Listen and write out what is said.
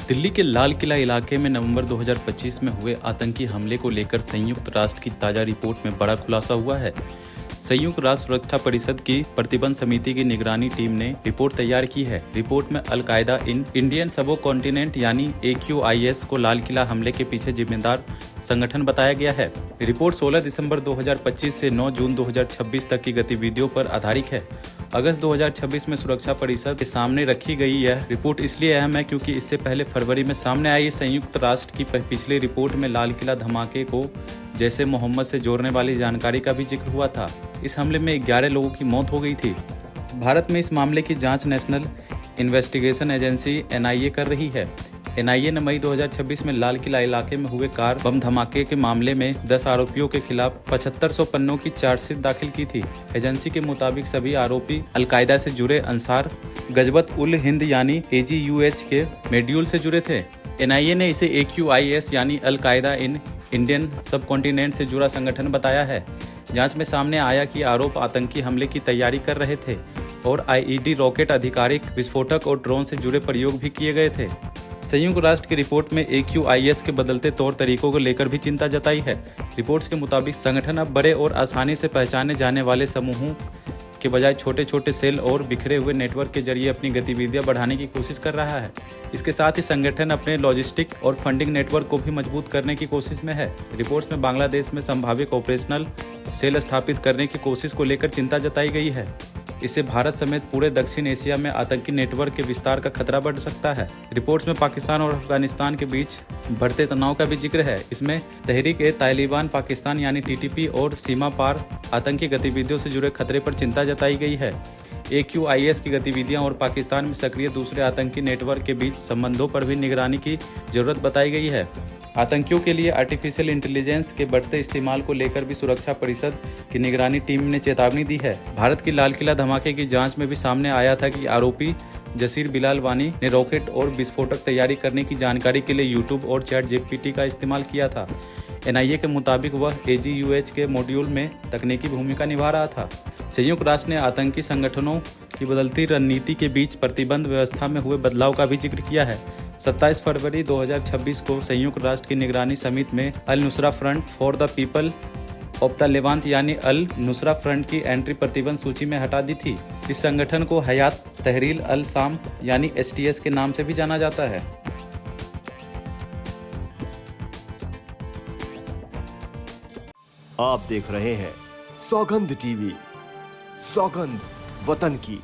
दिल्ली के लाल किला इलाके में नवंबर 2025 में हुए आतंकी हमले को लेकर संयुक्त राष्ट्र की ताज़ा रिपोर्ट में बड़ा खुलासा हुआ है। संयुक्त राष्ट्र सुरक्षा परिषद की प्रतिबंध समिति की निगरानी टीम ने रिपोर्ट तैयार की है। रिपोर्ट में अल कायदा इन इंडियन सबो कॉन्टिनेंट यानी AQIS को लाल किला हमले के पीछे जिम्मेदार संगठन बताया गया है। रिपोर्ट 16 दिसंबर 2025 से 9 जून 2026 तक की गतिविधियों पर आधारित है। अगस्त 2026 में सुरक्षा परिषद के सामने रखी गई यह रिपोर्ट इसलिए अहम है क्योंकि इससे पहले फरवरी में सामने आई संयुक्त राष्ट्र की पिछली रिपोर्ट में लाल किला धमाके को जैसे मोहम्मद से जोड़ने वाली जानकारी का भी जिक्र हुआ था। इस हमले में 11 लोगों की मौत हो गई थी। भारत में इस मामले की जांच नेशनल इन्वेस्टिगेशन एजेंसी NIA कर रही है। NIA ने मई 2026 में लाल किला इलाके में हुए कार बम धमाके के मामले में 10 आरोपियों के खिलाफ 7500 पन्नों की चार्जशीट दाखिल की थी। एजेंसी के मुताबिक सभी आरोपी अल कायदा से जुड़े अंसार गजवत उल हिंद यानी AGUH के मॉड्यूल से जुड़े थे। NIA ने इसे AQIS यानी अल कायदा इन इंडियन सब कॉन्टिनेंट से जुड़ा संगठन बताया है। जांच में सामने आया कि आरोप आतंकी हमले की तैयारी कर रहे थे और IED रॉकेट आधिकारिक विस्फोटक और ड्रोन से जुड़े प्रयोग भी किए गए थे। संयुक्त राष्ट्र की रिपोर्ट में AQIS के बदलते तौर तरीकों को लेकर भी चिंता जताई है। रिपोर्ट्स के मुताबिक संगठन अब बड़े और आसानी से पहचाने जाने वाले समूहों के बजाय छोटे छोटे सेल और बिखरे हुए नेटवर्क के जरिए अपनी गतिविधियां बढ़ाने की कोशिश कर रहा है। इसके साथ ही संगठन अपने लॉजिस्टिक और फंडिंग नेटवर्क को भी मजबूत करने की कोशिश में है। रिपोर्ट्स में बांग्लादेश में संभावित ऑपरेशनल सेल स्थापित करने की कोशिश को लेकर चिंता जताई गई है। इससे भारत समेत पूरे दक्षिण एशिया में आतंकी नेटवर्क के विस्तार का खतरा बढ़ सकता है। रिपोर्ट्स में पाकिस्तान और अफगानिस्तान के बीच बढ़ते तनाव का भी जिक्र है। इसमें तहरीक-ए-तालिबान पाकिस्तान यानी TTP और सीमा पार आतंकी गतिविधियों से जुड़े खतरे पर चिंता जताई गई है। AQIS की गतिविधियां और पाकिस्तान में सक्रिय दूसरे आतंकी नेटवर्क के बीच संबंधों पर भी निगरानी की जरूरत बताई गई है। आतंकियों के लिए आर्टिफिशियल इंटेलिजेंस के बढ़ते इस्तेमाल को लेकर भी सुरक्षा परिषद की निगरानी टीम ने चेतावनी दी है। भारत की लाल किला धमाके की जांच में भी सामने आया था कि आरोपी जसीर बिलाल वानी ने रॉकेट और विस्फोटक तैयारी करने की जानकारी के लिए YouTube और ChatGPT का इस्तेमाल किया था। NIA के मुताबिक वह AGUH के मॉड्यूल में तकनीकी भूमिका निभा रहा था। संयुक्त राष्ट्र ने आतंकी संगठनों की बदलती रणनीति के बीच प्रतिबंध व्यवस्था में हुए बदलाव का भी जिक्र किया है। 27 फरवरी 2026 को संयुक्त राष्ट्र की निगरानी समिति में al Nusra front for the people of the Levant यानी अल नुसरा फ्रंट की एंट्री प्रतिबंध सूची में हटा दी थी। इस संगठन को हयात तहरीर अल शाम यानी HTS के नाम से भी जाना जाता है। आप देख रहे हैं सौगंध TV, सौगंध वतन की।